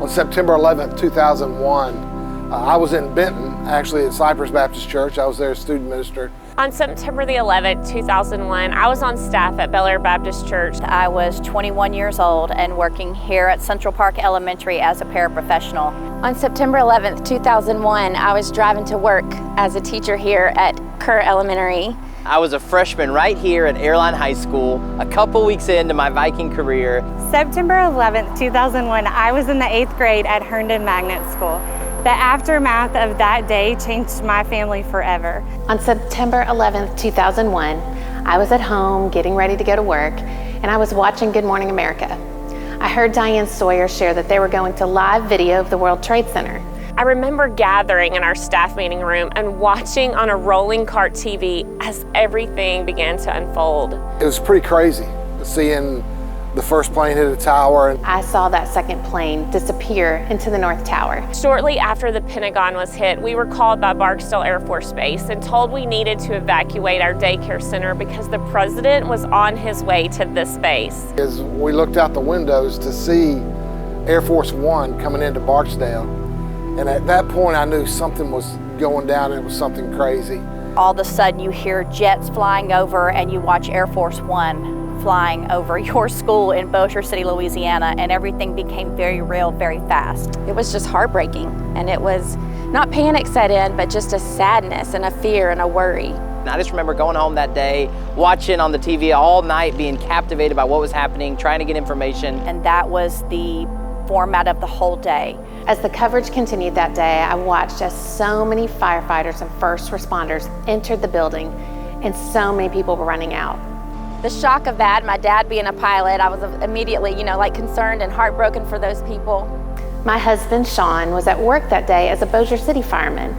On September 11th, 2001, I was in Benton, actually at Cypress Baptist Church. I was there as student minister. On September the 11th, 2001, I was on staff at Bel Air Baptist Church. I was 21 years old and working here at Central Park Elementary as a paraprofessional. On September 11th, 2001, I was driving to work as a teacher here at Kerr Elementary. I was a freshman right here at Airline High School, a couple weeks into my Viking career. September 11th, 2001, I was in the 8th grade at Herndon Magnet School. The aftermath of that day changed my family forever. On September 11th, 2001, I was at home getting ready to go to work, and I was watching Good Morning America. I heard Diane Sawyer share that they were going to live video of the World Trade Center. I remember gathering in our staff meeting room and watching on a rolling cart TV as everything began to unfold. It was pretty crazy seeing the first plane hit a tower. I saw that second plane disappear into the North Tower. Shortly after the Pentagon was hit, we were called by Barksdale Air Force Base and told we needed to evacuate our daycare center because the president was on his way to this base. As we looked out the windows to see Air Force One coming into Barksdale, and at that point I knew something was going down and it was something crazy. All of a sudden you hear jets flying over and you watch Air Force One flying over your school in Bossier City, Louisiana, and everything became very real very fast. It was just heartbreaking, and it was not panic set in, but just a sadness and a fear and a worry. And I just remember going home that day, watching on the TV all night, being captivated by what was happening, trying to get information. And that was the format of the whole day. As the coverage continued that day, I watched as so many firefighters and first responders entered the building, and so many people were running out. The shock of that, my dad being a pilot, I was immediately, concerned and heartbroken for those people. My husband, Sean, was at work that day as a Bossier City fireman.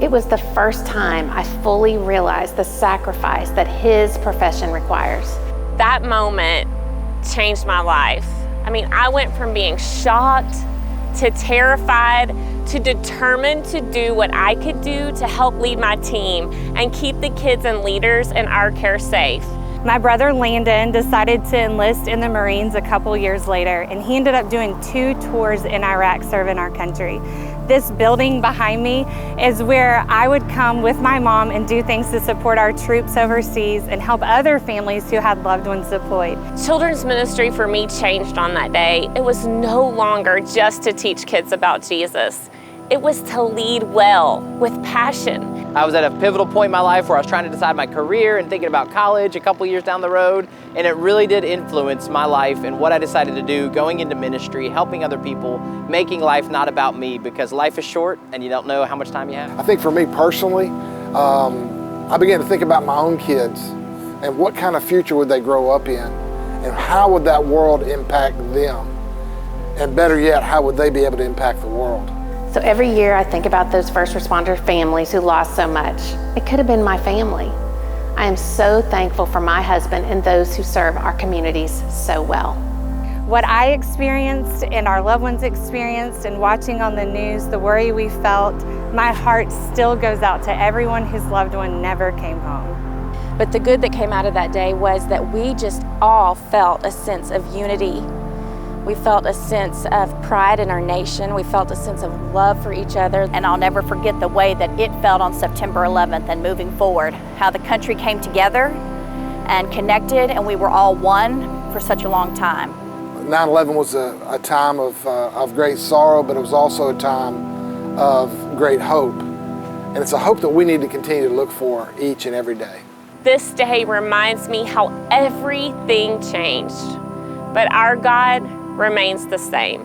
It was the first time I fully realized the sacrifice that his profession requires. That moment changed my life. I went from being shocked to terrified to determined to do what I could do to help lead my team and keep the kids and leaders in our care safe. My brother Landon decided to enlist in the Marines a couple years later, and he ended up doing 2 tours in Iraq serving our country. This building behind me is where I would come with my mom and do things to support our troops overseas and help other families who had loved ones deployed. Children's ministry for me changed on that day. It was no longer just to teach kids about Jesus. It was to lead well, with passion. I was at a pivotal point in my life where I was trying to decide my career and thinking about college a couple years down the road, and it really did influence my life and what I decided to do, going into ministry, helping other people, making life not about me, because life is short and you don't know how much time you have. I think for me personally, I began to think about my own kids and what kind of future would they grow up in, and how would that world impact them, and better yet, how would they be able to impact the world. So every year I think about those first responder families who lost so much. It could have been my family. I am so thankful for my husband and those who serve our communities so well. What I experienced and our loved ones experienced, and watching on the news the worry we felt, my heart still goes out to everyone whose loved one never came home. But the good that came out of that day was that we just all felt a sense of unity. We felt a sense of pride in our nation. We felt a sense of love for each other. And I'll never forget the way that it felt on September 11th and moving forward, how the country came together and connected, and we were all one for such a long time. 9/11 was a time of great sorrow, but it was also a time of great hope. And it's a hope that we need to continue to look for each and every day. This day reminds me how everything changed, but our God remains the same.